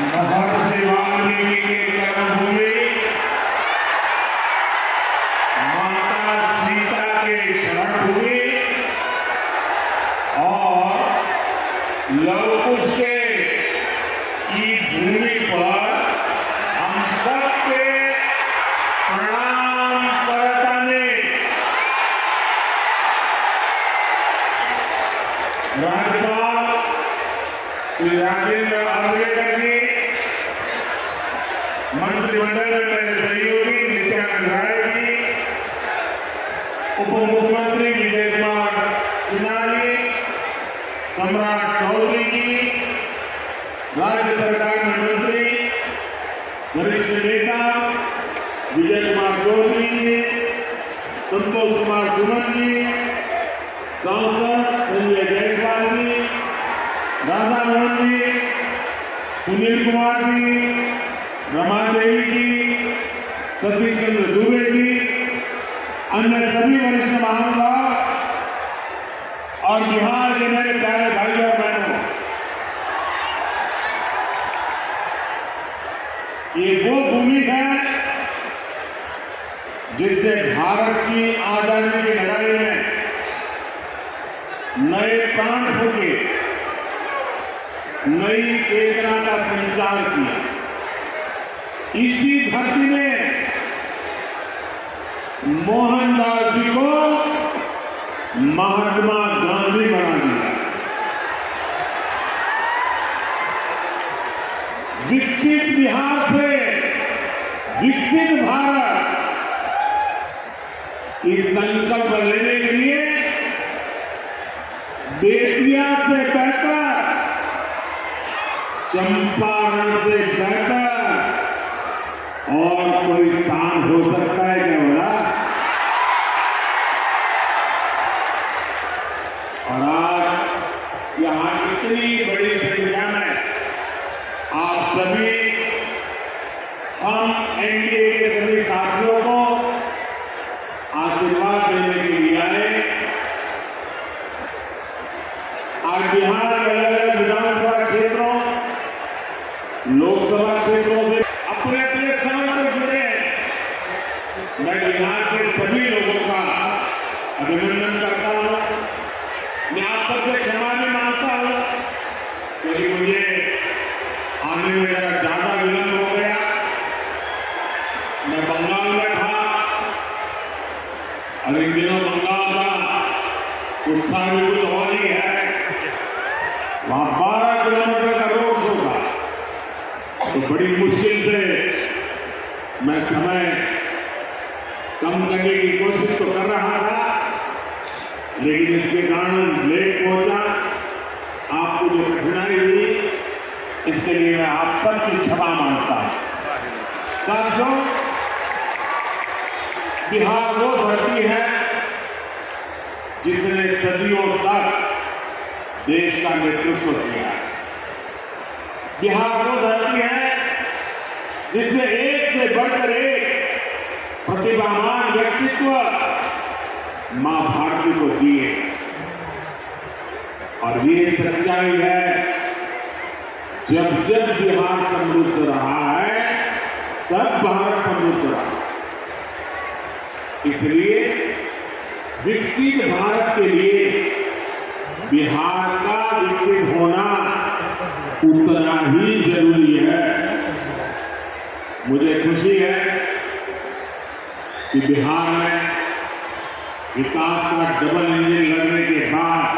महर्षि वाल्मीकि के कर्मभूमि माता सीता के शरणभूमि और लव कुश के की भूमि पर हम सबके प्रणाम करताने राज्यपाल श्री राजेंद्र आर्वेकर जी, मंत्रिमंडल में मेरे सहयोगी नित्यानंद राय जी, उप मुख्यमंत्री विजय कुमार सिन्हा जी, सम्राट चौधरी जी, राज्य सरकार में मंत्री वरिष्ठ नेता विजय कुमार चौधरी जी, संतोष कुमार सुमन जी, सांसद संजय जायसवाल जी, राधा मोहन जी, सुनील कुमार जी, रमा देवी जी, सतीश चंद्र दुबे जी, अन्य सभी वरिष्ठ महानुभाव और बिहार के मेरे प्यारे भाइयों और बहनों, ये वो भूमि है जिसने भारत की आजादी की लड़ाई में नए प्राण फूके, नई चेतना का संचार किया। इसी धरती ने मोहनदास जी को महात्मा गांधी बना दिया। विकसित बिहार से विकसित भारत, इस संकल्प लेने के लिए बेतिया से बेहतर, चंपारण से बेहतर और कोई स्थान हो सकता है क्या बोला? और आज यहां इतनी बड़ी संख्या में आप सभी, हम एनडीए के सभी साथियों को आशीर्वाद देने के लिए आए। आज बिहार के अलग अलग विधानसभा क्षेत्रों, लोकसभा क्षेत्रों से अपने अपने समय पर जुड़े। मैं बिहार के सभी लोगों का अभिनंदन करता हूं। मैं आप सबसे क्षमा भी मांगता हूं क्योंकि मुझे आने में ज्यादा विलंब हो गया। मैं बंगाल में था और इन दिनों बंगाल का उत्साह भी कुछ और ही है। वहां 12 किलोमीटर का रोड होगा, तो बड़ी मुश्किल से मैं समय कम करने की कोशिश तो कर रहा था, लेकिन इसके कारण लेट पहुंचा। आपको जो कठिनाई हुई, इसके लिए मैं आप सबकी क्षमा मांगता हूं। साथियों, बिहार वो धरती है जिसने सदियों तक देश का नेतृत्व किया। बिहार वो धरती है जिसने एक से बढ़कर एक प्रतिभावान व्यक्तित्व मां भारती को दिए। और ये सच्चाई है, जब जब बिहार समृद्ध रहा है तब भारत समृद्ध रहा। इसलिए विकसित भारत के लिए बिहार का विकसित होना उतना ही जरूरी है। मुझे खुशी है कि बिहार में विकास का डबल इंजन लगने के बाद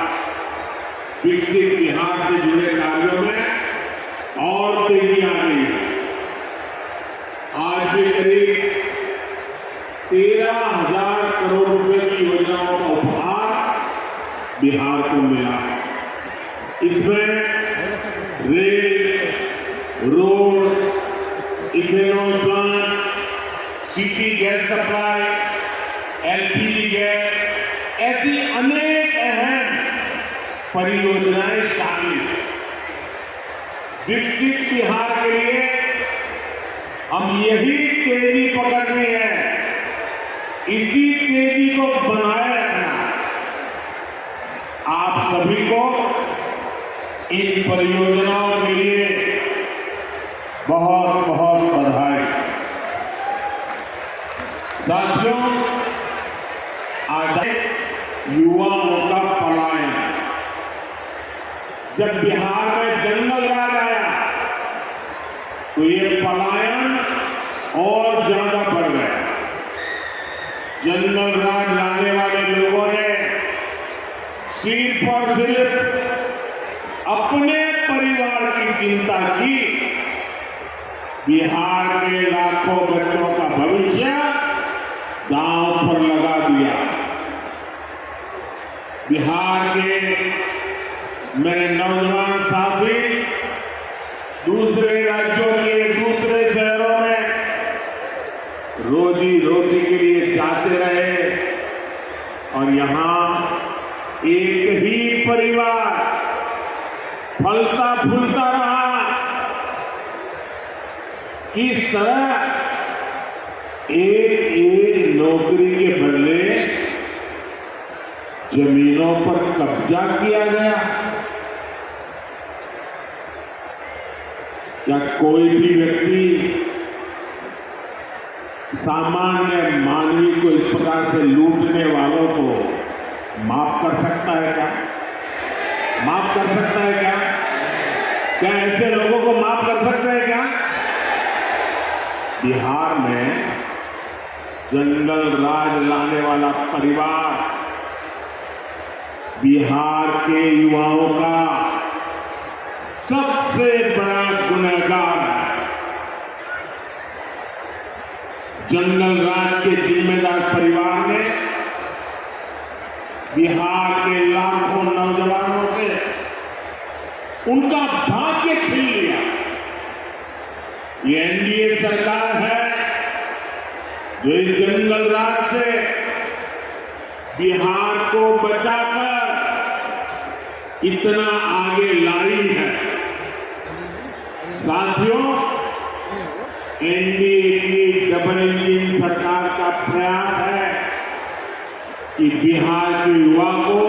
विकसित बिहार से जुड़े कार्यों में और तेजी आ गई है। आज भी करीब 13,000 करोड़ रुपए की योजनाओं का उपहार बिहार को मिला है। इसमें rail, road, ethanol plant, city gas supply, LPG gas, ऐसी अनेक अहम परियोजनाएं शामिल हैं। विकसित बिहार के लिए हम यही तेजी पकड़नी है, इसी तेजी को बनाए रखना। आप सभी को इन परियोजनाओं के लिए बहुत बहुत बधाई। साथियों, आज युवाओं का पलायन, जब बिहार में जंगल राज आया तो ये पलायन और ज्यादा बढ़ गया। जंगल राज लाने वाले लोगों ने सिर्फ और सिर्फ अपने परिवार की चिंता की, बिहार के लाखों बच्चों का भविष्य दांव पर लगा दिया। बिहार के मेरे नौजवान साथी दूसरे राज्यों के दूसरे शहरों में रोजी रोटी के लिए जाते रहे और यहां एक ही परिवार फलता फूलता रहा। इस तरह एक नौकरी के बदले जमीनों पर कब्जा किया गया। क्या कोई भी व्यक्ति सामान्य मानवी को इस प्रकार से लूटने वालों को माफ कर सकता है क्या? माफ कर सकता है क्या? क्या ऐसे लोगों को माफ कर सकते हैं क्या? बिहार में जंगल राज लाने वाला परिवार बिहार के युवाओं का सबसे बड़ा गुनहगार है। जंगल राज के जिम्मेदार परिवार ने बिहार के लाखों नौजवानों के उनका भाग्य छीन लिया। ये एनडीए सरकार है जो इस जंगल राज से बिहार को बचाकर इतना आगे लाई है। साथियों, एनडीए की डबल इंजन सरकार का प्रयास है कि बिहार के युवा को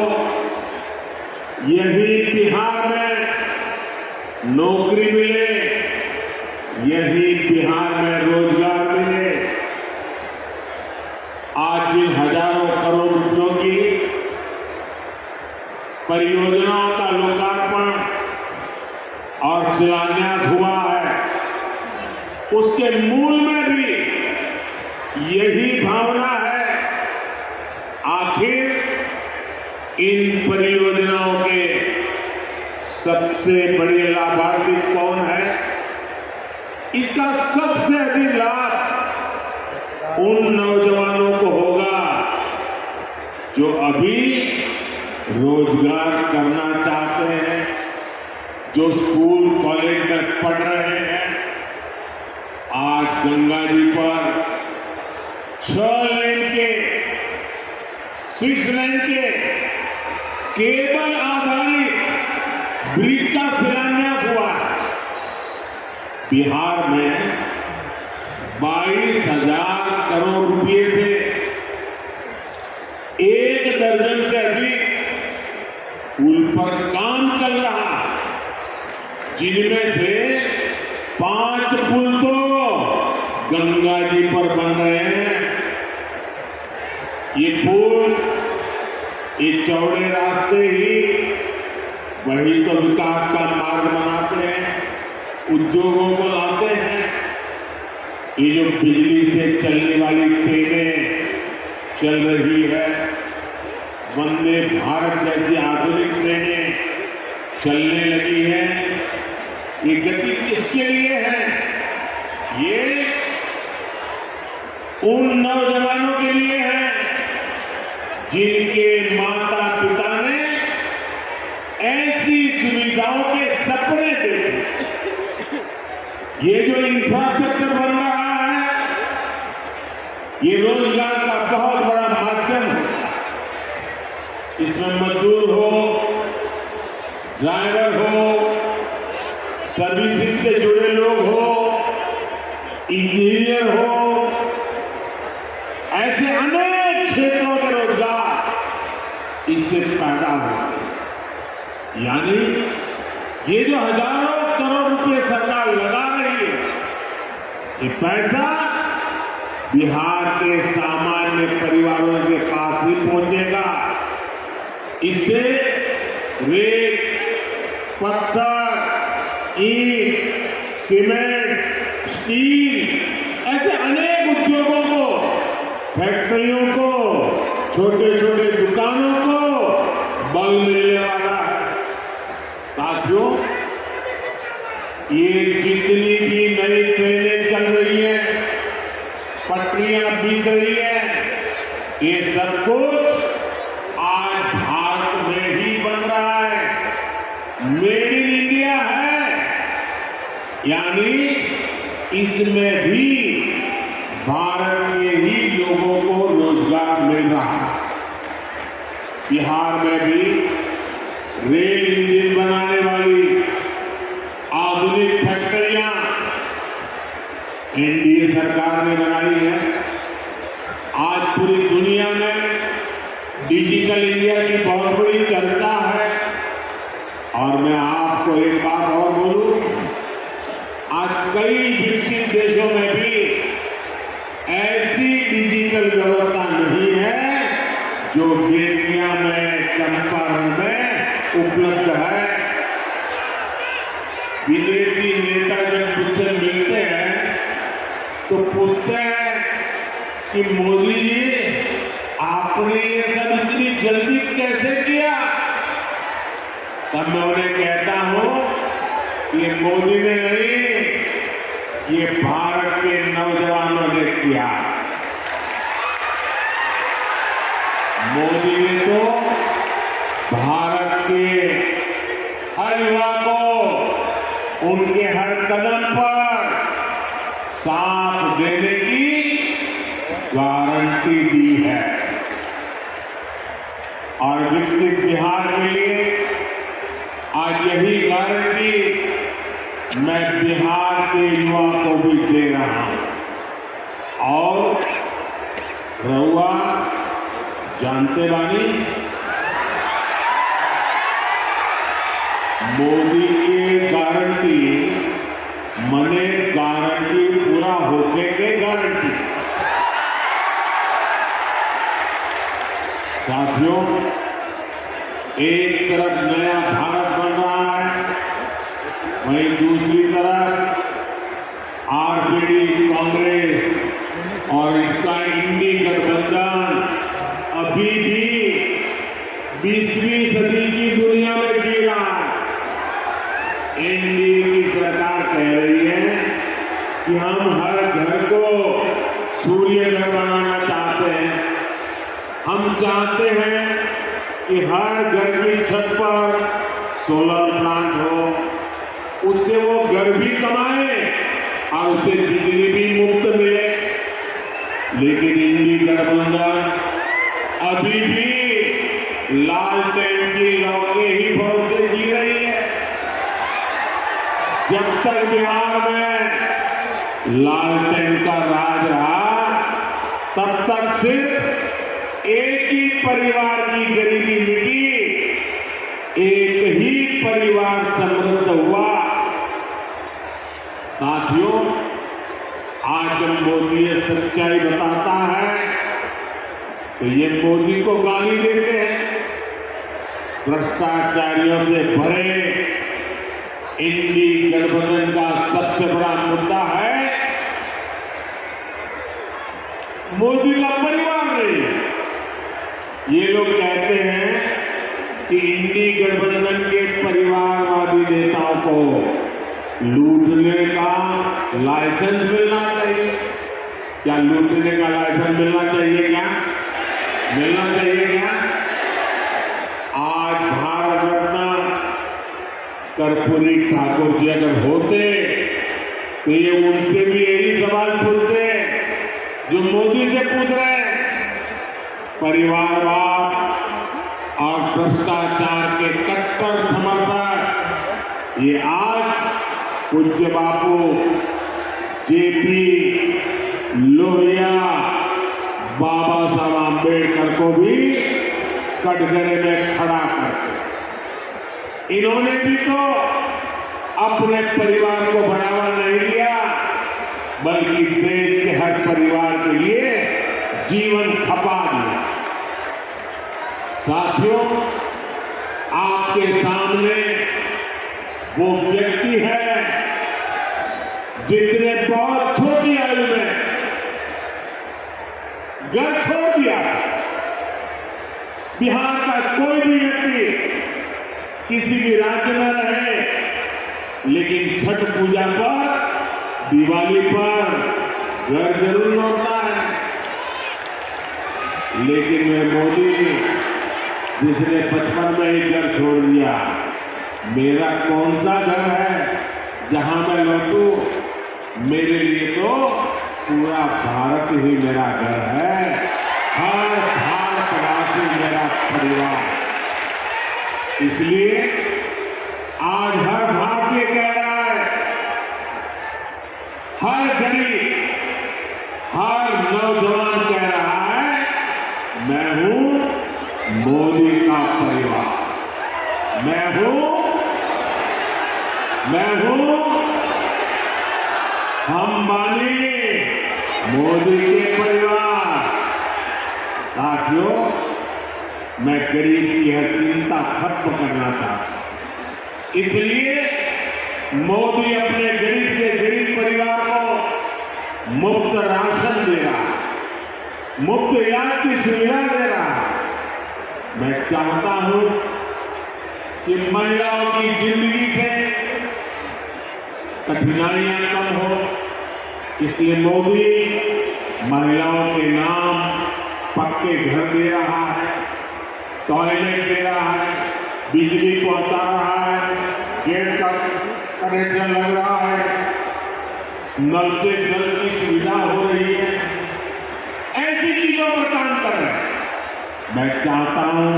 यही बिहार में नौकरी मिले, यही बिहार में रोजगार मिले। आज जिन हजारों करोड़ रुपयों की परियोजनाओं का लोकार्पण और शिलान्यास हुआ है, उसके मूल में भी यही भावना है। आखिर इन परियोजनाओं के सबसे बड़े लाभार्थी कौन है? इसका सबसे अधिक लाभ उन नौजवानों को होगा जो अभी रोजगार करना चाहते हैं, जो स्कूल कॉलेज में पढ़ रहे हैं। आज गंगा जी पर 6 लेन के केबल आधारित ब्रिज का शिलान्यास हुआ है। बिहार में 22,000 करोड़ रुपए से 1 दर्जन से अधिक पुल पर काम चल रहा है, जिनमें से 5 पुल तो गंगा जी पर बन रहे हैं। ये पुल, ये चौड़े रास्ते ही वही तो विकास का मार्ग बनाते हैं, उद्योगों को लाते हैं। ये जो बिजली से चलने वाली ट्रेनें चल रही है, वंदे भारत जैसी आधुनिक ट्रेनें चलने लगी हैं, ये गति किसके लिए है? ये उन नौजवानों के लिए है जिनके माता पिता ने ऐसी सुविधाओं के सपने देखे। ये जो इंफ्रास्ट्रक्चर बन रहा है, ये रोजगार का बहुत बड़ा माध्यम है। इसमें मजदूर हो, ड्राइवर हो, सर्विसेज से जुड़े लोग हो, इंजीनियर हो, ऐसे अनेक क्षेत्रों के रोजगार इससे पैदा होते हैं। यानी ये जो हजारों करोड़ रुपए सरकार लगा रही है, ये पैसा बिहार के सामान्य परिवारों के पास ही पहुंचेगा। इससे रेत, पत्थर, ईंट, सीमेंट, स्टील ऐसे अनेक उद्योगों को, फैक्ट्रियों को, छोटे छोटे दुकानों को बल मिलने वाला है। साथियों, ये जितनी भी नई ट्रेनें चल रही हैं, पटरियां बिक रही हैं, ये सब कुछ आज भारत में ही बन रहा है। मेड इन इंडिया है, यानी इसमें भी भारत के ही लोगों को रोजगार मिल रहा है। बिहार में भी रेल इंजन बनाने वाली आधुनिक फैक्ट्रियां एनडीए सरकार ने बनाई है। आज पूरी दुनिया में डिजिटल इंडिया की बहुत बड़ी चर्चा है। और मैं आपको एक बात और बोलूं, आज कई विकसित देशों में भी ऐसी डिजिटल व्यवस्था नहीं है जो बेतिया में, चंपारण में उपलब्ध है। विदेशी नेता जब मुझसे मिलते हैं तो पूछते हैं कि मोदी जी, आपने ये सब इतनी जल्दी कैसे किया? तब मैं उन्हें कहता हूं, ये मोदी ने नहीं, ये भारत के नौजवानों ने किया। मोदी ने तो भारत के हर युवा को उनके हर कदम पर साथ देने की गारंटी दी है। और विकसित बिहार के लिए आज यही गारंटी मैं बिहार के युवा को भी दे रहा हूं। और रहुआ जानते बानी, मोदी की गारंटी मने गारंटी पूरा होने के गारंटी। साथियों, एक तरफ नया भारत बन रहा है, वहीं दूसरी तरफ आरजेडी, कांग्रेस और इसका इंडी गठबंधन अभी भी 20वीं सदी की दुनिया में जी रहा है। एनडीए की सरकार कह रही है कि हम हर घर को सूर्य घर बनाना चाहते हैं। हम चाहते हैं कि हर घर की छत पर सोलर प्लांट हो, उससे वो घर भी कमाए और उसे बिजली भी मुफ्त मिले। लेकिन इंडी गठबंधन अभी भी लालटेन की लौ के ही भरोसे जी रही है। जब तक बिहार में लालटेन का राज रहा, तब तक सिर्फ एक ही परिवार की गरीबी मिटी, एक ही परिवार समृद्ध हुआ। साथियों, आज जब मोदी ये सच्चाई बताता है तो ये मोदी को गाली देते हैं। भ्रष्टाचारियों से भरे इंडी गठबंधन का सबसे बड़ा मुद्दा है मोदी का परिवार नहीं। ये लोग कहते हैं कि इंडी गठबंधन के परिवारवादी नेताओं को लूटने का लाइसेंस मिलना चाहिए। क्या लूटने का लाइसेंस मिलना चाहिए? क्या मिलना चाहिए? क्या आज भारत रत्न कर्पूरी ठाकुर जी अगर होते तो ये उनसे भी यही सवाल पूछते जो मोदी से पूछ रहे हैं। परिवारवाद और भ्रष्टाचार के कट्टर समर्थक ये आज पूज्य बापू जेपी लोहिया, बाबा साहब आंबेडकर को भी कटघरे में खड़ा करते। इन्होंने भी तो अपने परिवार को बढ़ावा नहीं दिया, बल्कि देश के हर परिवार के लिए जीवन खपा दिया। साथियों, आपके सामने वो व्यक्ति है जिसने बहुत छोटी आयु में घर छोड़ दिया। बिहार का कोई भी व्यक्ति किसी भी राज्य में रहे, लेकिन छठ पूजा पर, दिवाली पर घर जरूर लौटता है। लेकिन मैं मोदी जिसने बचपन में ही घर छोड़ दिया, मेरा कौन सा घर है जहां मैं लौटूं? मेरे लिए तो पूरा भारत ही मेरा घर है, हर भारतवासी मेरा परिवार। इसलिए आज हर भारतीय कह रहा है, हर गरीब, हर नौजवान कह रहा है, मैं हूं मोदी का परिवार, मैं हूं अंबानी मोदी के परिवार। साथियों, मैं गरीब की हर चिंता खत्म करना चाहता हूं। इसलिए मोदी अपने गरीब से गरीब परिवार को मुफ्त राशन दे रहा है, मुफ्त इलाज की सुविधा दे रहा है। मैं चाहता हूं कि महिलाओं की जिंदगी से कठिनाइयां कम हो, इसलिए मोदी महिलाओं के नाम पक्के घर दे रहा है, टॉयलेट दे रहा है, बिजली पहुंचा रहा है, गेट का कनेक्शन लग रहा है, नल से जल की सुविधा हो रही है। ऐसी चीजों पर काम कर रहे हैं। मैं चाहता हूं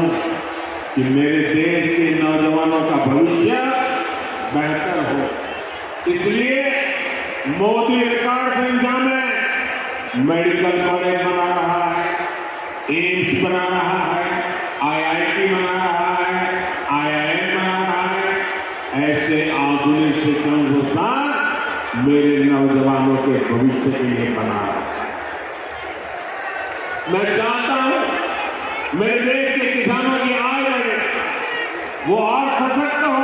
कि मेरे देश के नौजवानों का भविष्य बेहतर हो, इसलिए मोदी रिकॉर्ड संख्या में मेडिकल कॉलेज बना रहा है, एम्स बना रहा है, IIT बना रहा है, IIM बना रहा है। ऐसे आधुनिक शिक्षण संस्थान मेरे नौजवानों के भविष्य के लिए बना रहा है। मैं चाहता हूं मेरे देश के किसानों की आय बढ़े, वो और सशक्त हो,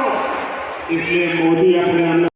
इसलिए मोदी अपने